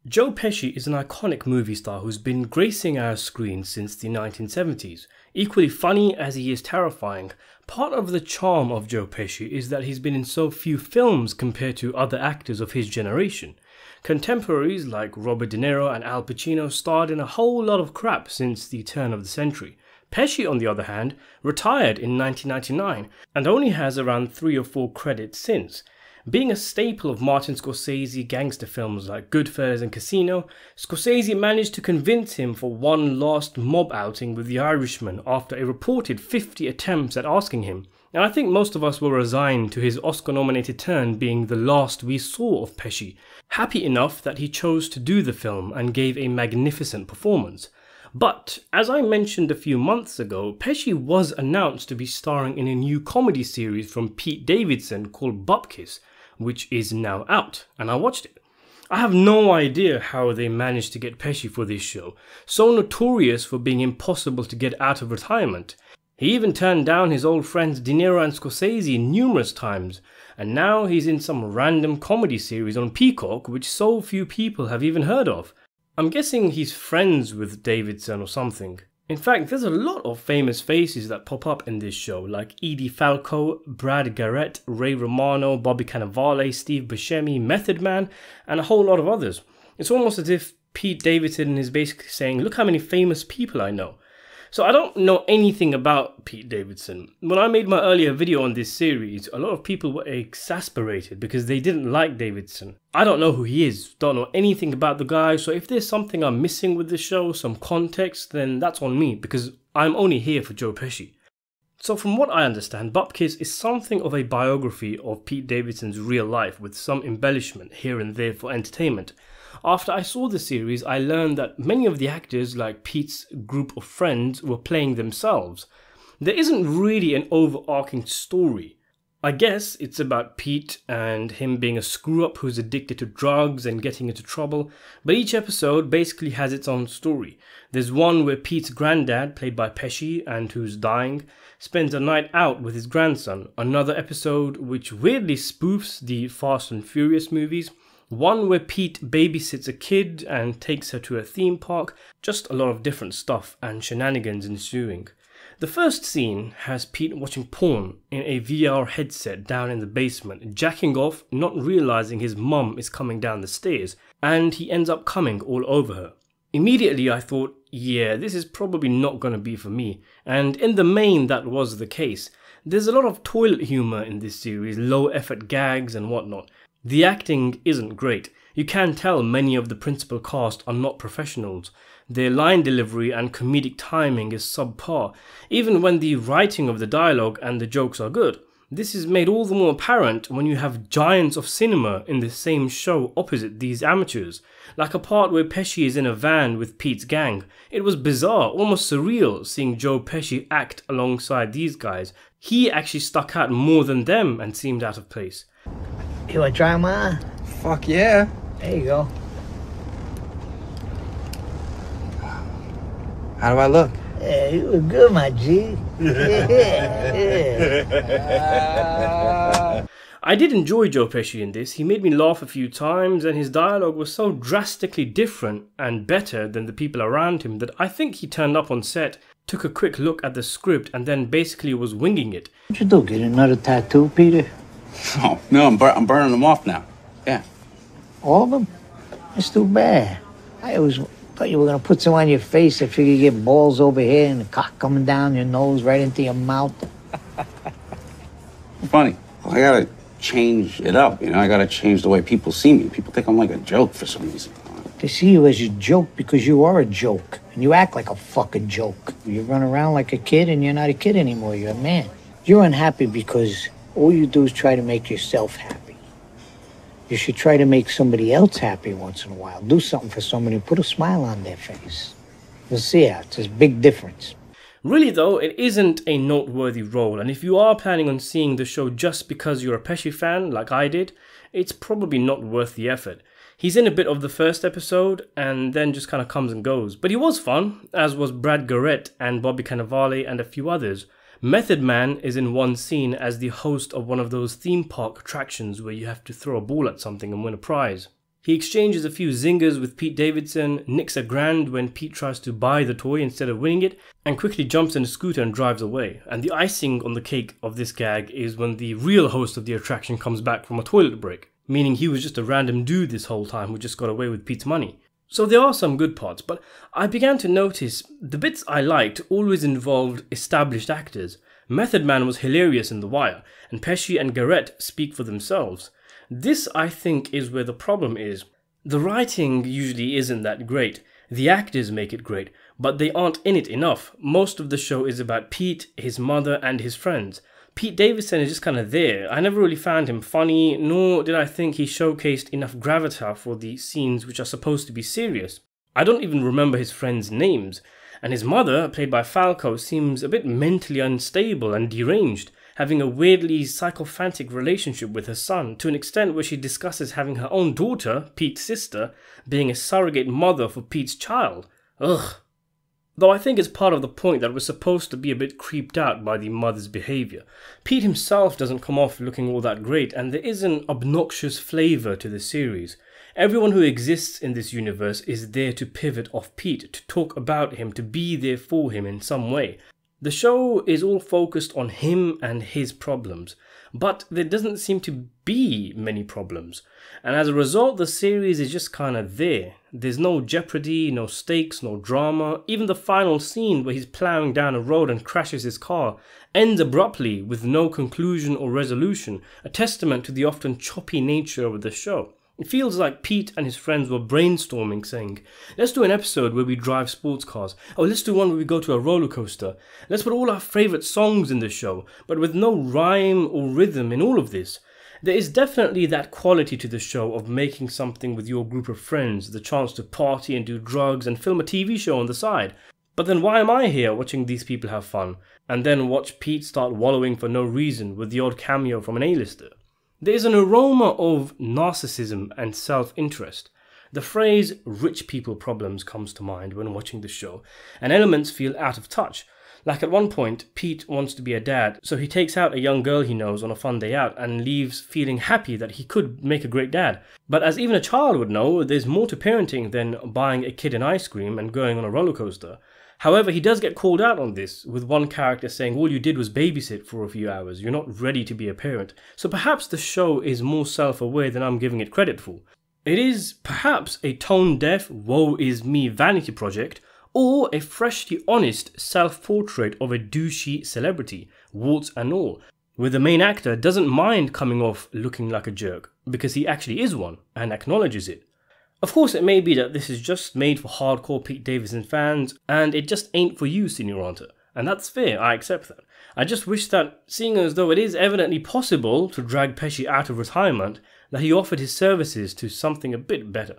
Joe Pesci is an iconic movie star who's been gracing our screens since the 1970s. Equally funny as he is terrifying, part of the charm of Joe Pesci is that he's been in so few films compared to other actors of his generation. Contemporaries like Robert De Niro and Al Pacino starred in a whole lot of crap since the turn of the century. Pesci, on the other hand, retired in 1999 and only has around 3 or 4 credits since. Being a staple of Martin Scorsese gangster films like Goodfellas and Casino, Scorsese managed to convince him for one last mob outing with the Irishman after a reported 50 attempts at asking him, and I think most of us were resigned to his Oscar-nominated turn being the last we saw of Pesci, happy enough that he chose to do the film and gave a magnificent performance. But, as I mentioned a few months ago, Pesci was announced to be starring in a new comedy series from Pete Davidson called Bupkis, which is now out, and I watched it. I have no idea how they managed to get Pesci for this show, so notorious for being impossible to get out of retirement. He even turned down his old friends De Niro and Scorsese numerous times, and now he's in some random comedy series on Peacock which so few people have even heard of. I'm guessing he's friends with Davidson or something. In fact, there's a lot of famous faces that pop up in this show, like Edie Falco, Brad Garrett, Ray Romano, Bobby Cannavale, Steve Buscemi, Method Man, and a whole lot of others. It's almost as if Pete Davidson is basically saying, look how many famous people I know. So I don't know anything about Pete Davidson. When I made my earlier video on this series, a lot of people were exasperated because they didn't like Davidson. I don't know who he is, don't know anything about the guy, so if there's something I'm missing with the show, some context, then that's on me because I'm only here for Joe Pesci. So from what I understand, Bupkis is something of a biography of Pete Davidson's real life with some embellishment here and there for entertainment. After I saw the series, I learned that many of the actors, like Pete's group of friends, were playing themselves. There isn't really an overarching story. I guess it's about Pete and him being a screw-up who's addicted to drugs and getting into trouble, but each episode basically has its own story. There's one where Pete's granddad, played by Pesci and who's dying, spends a night out with his grandson, another episode which weirdly spoofs the Fast and Furious movies, one where Pete babysits a kid and takes her to a theme park, just a lot of different stuff and shenanigans ensuing. The first scene has Pete watching porn in a VR headset down in the basement, jacking off, not realizing his mum is coming down the stairs, and he ends up coming all over her. Immediately I thought, yeah, this is probably not gonna be for me, and in the main that was the case. There's a lot of toilet humour in this series, low effort gags and whatnot. The acting isn't great. You can tell many of the principal cast are not professionals. Their line delivery and comedic timing is subpar, even when the writing of the dialogue and the jokes are good. This is made all the more apparent when you have giants of cinema in the same show opposite these amateurs, like a part where Pesci is in a van with Pete's gang. It was bizarre, almost surreal, seeing Joe Pesci act alongside these guys. He actually stuck out more than them and seemed out of place. You wanna try them on? Fuck yeah. There you go. How do I look? Yeah, you look good, my G. I did enjoy Joe Pesci in this. He made me laugh a few times and his dialogue was so drastically different and better than the people around him that I think he turned up on set, took a quick look at the script and then basically was winging it. What you do, get another tattoo, Peter? Oh, no, I'm burning them off now. Yeah. All of them? That's too bad. I always thought you were going to put some on your face. I figured you get balls over here and the cock coming down your nose right into your mouth. Funny. Well, I gotta change it up, you know? I gotta change the way people see me. People think I'm like a joke for some reason. They see you as a joke because you are a joke. And you act like a fucking joke. You run around like a kid and you're not a kid anymore. You're a man. You're unhappy because all you do is try to make yourself happy. You should try to make somebody else happy once in a while. Do something for somebody, put a smile on their face. You'll see how it's a big difference. Really though, it isn't a noteworthy role, and if you are planning on seeing the show just because you're a Pesci fan, like I did, it's probably not worth the effort. He's in a bit of the first episode, and then just kind of comes and goes. But he was fun, as was Brad Garrett and Bobby Cannavale and a few others. Method Man is in one scene as the host of one of those theme park attractions where you have to throw a ball at something and win a prize. He exchanges a few zingers with Pete Davidson, nicks a grand when Pete tries to buy the toy instead of winning it, and quickly jumps in a scooter and drives away. And the icing on the cake of this gag is when the real host of the attraction comes back from a toilet break, meaning he was just a random dude this whole time who just got away with Pete's money. So there are some good parts, but I began to notice the bits I liked always involved established actors. Method Man was hilarious in The Wire, and Pesci and Garrett speak for themselves. This, I think, is where the problem is. The writing usually isn't that great. The actors make it great, but they aren't in it enough. Most of the show is about Pete, his mother, and his friends. Pete Davidson is just kind of there. I never really found him funny, nor did I think he showcased enough gravitas for the scenes which are supposed to be serious. I don't even remember his friends' names, and his mother, played by Falco, seems a bit mentally unstable and deranged, having a weirdly psychophantic relationship with her son, to an extent where she discusses having her own daughter, Pete's sister, being a surrogate mother for Pete's child. Ugh. Though I think it's part of the point that we're supposed to be a bit creeped out by the mother's behaviour. Pete himself doesn't come off looking all that great, and there is an obnoxious flavour to the series. Everyone who exists in this universe is there to pivot off Pete, to talk about him, to be there for him in some way. The show is all focused on him and his problems, but there doesn't seem to be many problems, and as a result the series is just kind of there. There's no jeopardy, no stakes, no drama. Even the final scene where he's ploughing down a road and crashes his car ends abruptly with no conclusion or resolution, a testament to the often choppy nature of the show. It feels like Pete and his friends were brainstorming, saying, let's do an episode where we drive sports cars. Oh, let's do one where we go to a roller coaster. Let's put all our favourite songs in the show, but with no rhyme or rhythm in all of this. There is definitely that quality to the show of making something with your group of friends, the chance to party and do drugs and film a TV show on the side. But then why am I here watching these people have fun, and then watch Pete start wallowing for no reason with the odd cameo from an A-lister? There is an aroma of narcissism and self-interest. The phrase rich people problems comes to mind when watching the show, and elements feel out of touch. Like at one point, Pete wants to be a dad, so he takes out a young girl he knows on a fun day out and leaves feeling happy that he could make a great dad. But as even a child would know, there's more to parenting than buying a kid an ice cream and going on a roller coaster. However, he does get called out on this, with one character saying all you did was babysit for a few hours, you're not ready to be a parent. So perhaps the show is more self-aware than I'm giving it credit for. It is perhaps a tone-deaf, woe-is-me vanity project, or a freshly honest self-portrait of a douchey celebrity, warts and all, where the main actor doesn't mind coming off looking like a jerk, because he actually is one, and acknowledges it. Of course, it may be that this is just made for hardcore Pete Davidson fans, and it just ain't for you, Signorante. And that's fair, I accept that. I just wish that, seeing as though it is evidently possible to drag Pesci out of retirement, that he offered his services to something a bit better.